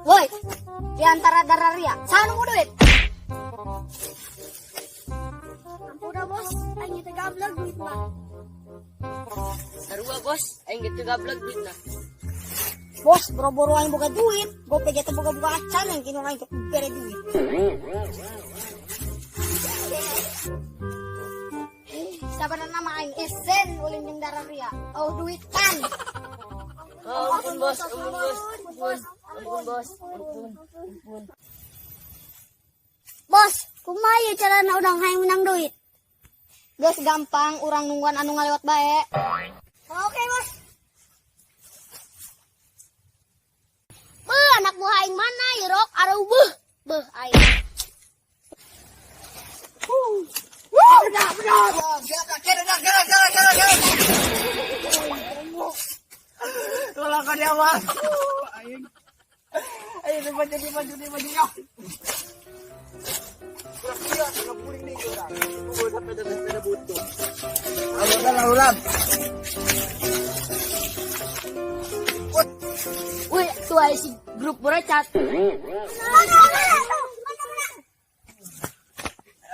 Woi, di antara darah ria, sana nunggu duit. Udah bos, aing teh gablek duit mah. Sarua bos, aing gitu gablek duit nah. Bos, boro-boro aing boga duit, gope kita boga-boga acan yang kini aing teh bere duit. Siapa nama aing Esen ulin jeung darah ria. Oh duit kan. Oh, ampun bos, ampun bos, ampun bos, ampun. Bos, kumaha ieu carana urang hayang menang duit? Geus gampang, urang nungguan anu ngalewat bae. Oke, bos. Anak buah aing mana ya, Rok? Areu beuh aing. Tolong kan ya mas. Ayo maju ya. Wih, tuh ay si grup berecat.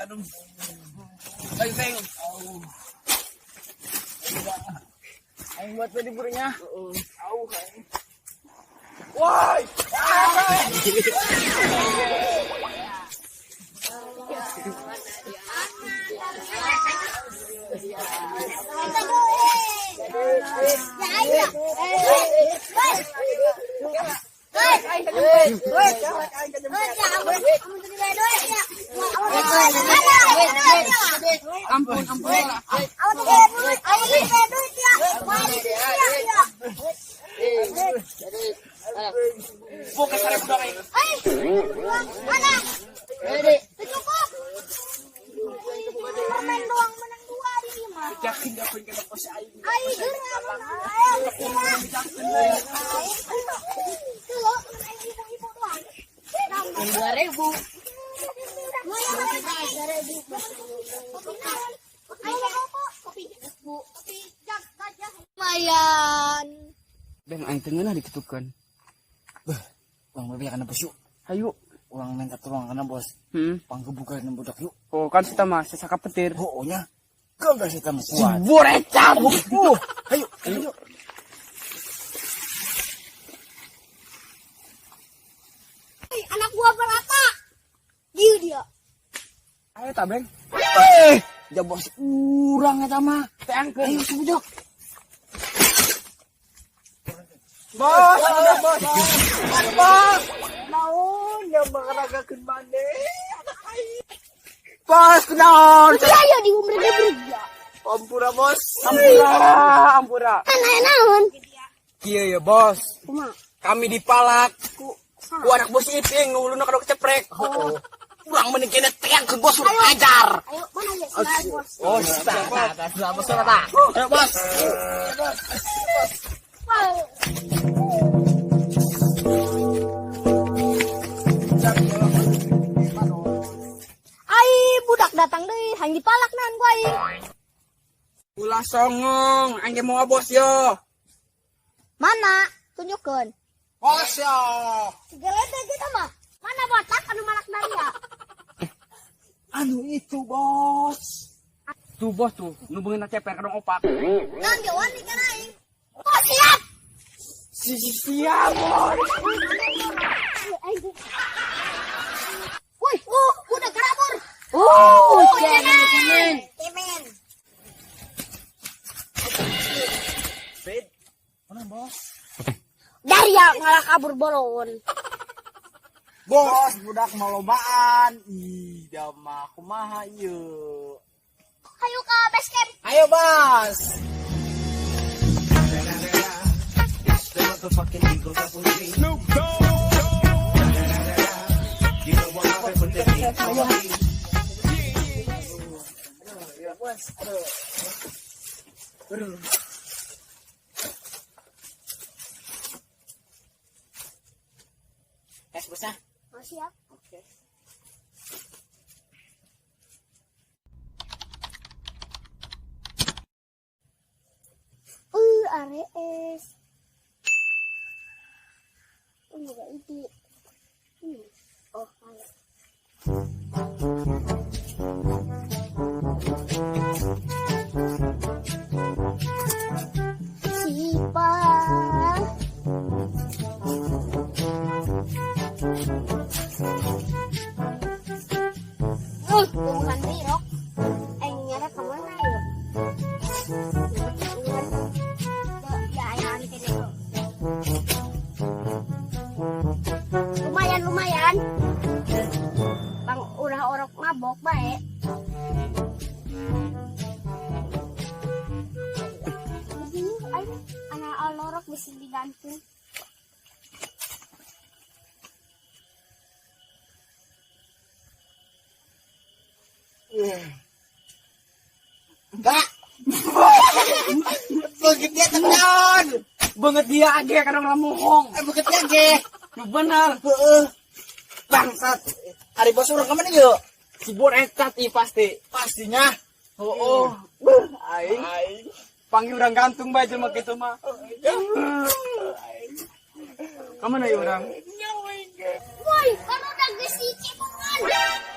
Aduh. Beng. Aing buat tadi burungnya. Woi. Ampun. Bukan saya udah kayak. Permen doang menang 2 di mah. Yakin gak pengen kena pos aing. Ai geura menang. Ibu doang. 2000. Lumayan. Beng aing teu ngeunah diketukeun. Beh, uang bebek kana bos yuk. Hayu, uang minta tolong kana bos. Panggebukan budak yuk. Oh kan kita mah sesaka petir. Oh nya. Kau gak sih kamu kuat. Borecat. Hayu. Anak buah berata. Dia. Ayo ta Beng. Ya bos urang eta mah. Teangkeun. Ayo sebujok. Bos, udah bos. Bos. Naon yang mengaragakeun bande. Bos, kunaon? Ya di umrih ya. Ampura bos. Ampura. Naon? Kieu ya bos. Kumaha? Kami dipalak ku anak bos Iping nu uluna kada keceprek. Urang mending kena teang ke bos urang ajar. Ayo mana ya si bos? Oh, sudah bos ta. Ayo bos. Ai budak datang deui, hang dipalak naon ku aing. Ulah songong, angge moal bos yo. Mana? Tunjukkeun. Bos yo. Gelede kita mah. Mana botak anu malak daria? Anu itu bos. Tuh bos tuh, nu beungeun ceper kadang opak. Nang jawan di kana aing. Oh siap. Siap bos. Wih, udah kerabur. Cemen. Mana bos? Daria ngalah kabur boron. Bos, budak malobaan. Ih, da mah kumaha ieu? Ayo ke base camp. Ayo, Bos. Tes bos ah. Oh, siap. Arees. Enggak. Begitu dia tenang. Banget dia aja kadang lamuhong. Begitu dia ge. Benar. Bangsat. Ari bos urang kemana yuk? Si Bon etat pasti. Pastinya. Oh. Aing. Panggil orang gantung bae jelema kitu mah. Kamana ieu urang? Woi, kalau udah gesi cipungan.